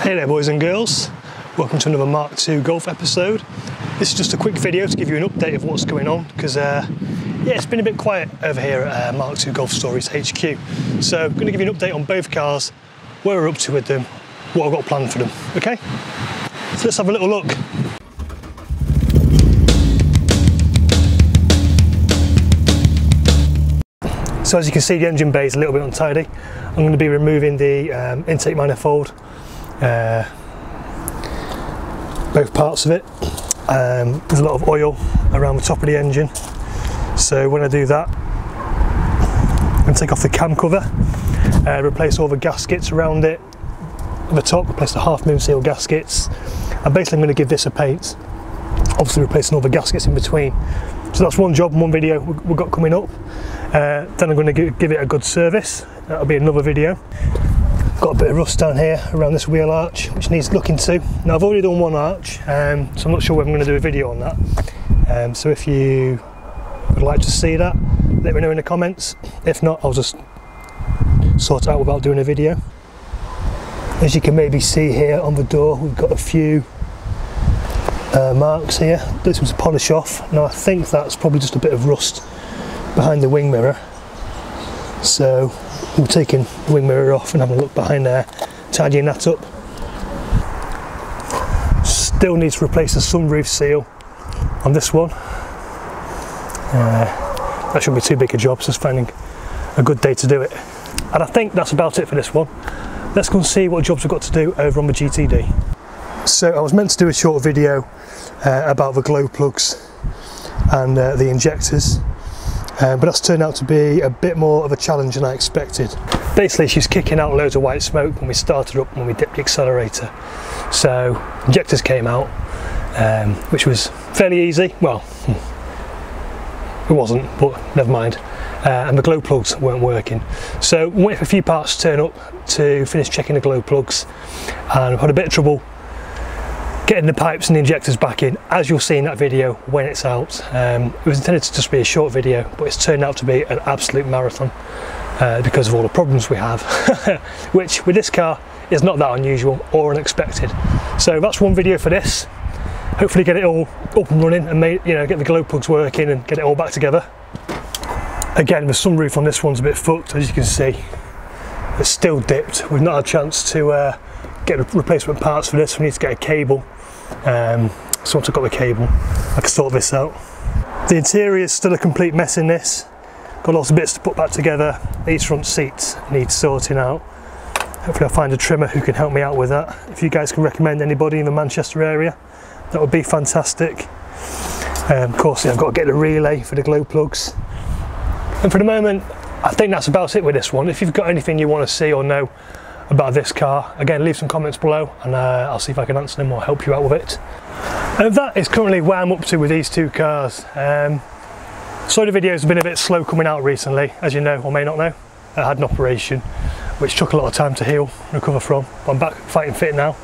Hey there boys and girls, welcome to another Mark II Golf episode. This is just a quick video to give you an update of what's going on because yeah, it's been a bit quiet over here at Mark II Golf Stories HQ. So I'm going to give you an update on both cars, where we're up to with them, what I've got planned for them, okay? So let's have a little look. So as you can see, the engine bay is a little bit untidy. I'm going to be removing the intake manifold, both parts of it. There's a lot of oil around the top of the engine, so when I do that, I'm going to take off the cam cover, replace all the gaskets around it at the top, replace the half moon seal gaskets, and basically I'm going to give this a paint, obviously replacing all the gaskets in between. So that's one job, one video we've got coming up. Then I'm going to give it a good service. That'll be another video. Got a bit of rust down here around this wheel arch, which needs looking to. Now I've already done one arch, so I'm not sure whether I'm going to do a video on that. So if you would like to see that, let me know in the comments. If not, I'll just sort it out without doing a video. As you can maybe see here on the door, we've got a few marks here. This was a polish off. Now I think that's probably just a bit of rust behind the wing mirror. So we're taking the wing mirror off and having a look behind there, tidying that up. Still needs to replace the sunroof seal on this one. That shouldn't be too big a job, so just finding a good day to do it. And I think that's about it for this one. Let's go and see what jobs we've got to do over on the GTD. So I was meant to do a short video about the glow plugs and the injectors, but that's turned out to be a bit more of a challenge than I expected. Basically she's kicking out loads of white smoke when we started up, when we dipped the accelerator. So injectors came out, which was fairly easy. Well, it wasn't, but never mind. And the glow plugs weren't working. So we waited for a few parts to turn up to finish checking the glow plugs, and I've had a bit of trouble getting the pipes and the injectors back in, as you'll see in that video when it's out. It was intended to just be a short video, but it's turned out to be an absolute marathon because of all the problems we have, which with this car is not that unusual or unexpected. So that's one video for this. Hopefully get it all up and running and get the glow plugs working and get it all back together. Again, the sunroof on this one's a bit fucked, as you can see. It's still dipped. We've not had a chance to get replacement parts for this. We need to get a cable. So once I've got the cable, I can sort this out. The interior is still a complete mess in this. Got lots of bits to put back together. These front seats need sorting out. Hopefully I'll find a trimmer who can help me out with that. If you guys can recommend anybody in the Manchester area, that would be fantastic. Of course, I've got to get the relay for the glow plugs. And for the moment, I think that's about it with this one. If you've got anything you want to see or know about this car, again, leave some comments below and I'll see if I can answer them or help you out with it. And that is currently where I'm up to with these two cars. Sorry the videos have been a bit slow coming out recently, as you know or may not know. I had an operation which took a lot of time to heal, recover from. But I'm back fighting fit now.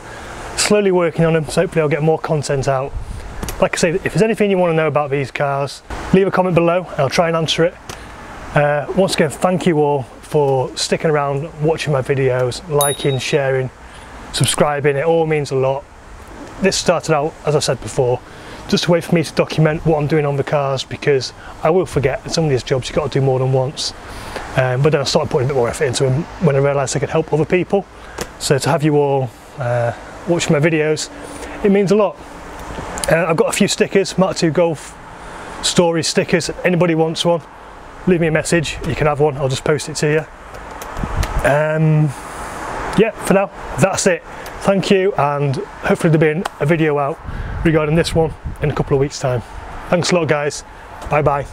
Slowly working on them, so hopefully I'll get more content out. Like I say, if there's anything you want to know about these cars, leave a comment below and I'll try and answer it. Once again, thank you all for sticking around, watching my videos, liking, sharing, subscribing. It all means a lot. This started out, as I said before, just a way for me to document what I'm doing on the cars, because I will forget, and some of these jobs you've got to do more than once. But then I started putting a bit more effort into them when I realised I could help other people. So to have you all watching my videos, it means a lot. I've got a few stickers, Mark II Golf Stories stickers. If anybody wants one, leave me a message, you can have one, I'll just post it to you. Yeah, for now, that's it. Thank you, and hopefully there'll be a video out regarding this one in a couple of weeks' time. Thanks a lot, guys. Bye bye.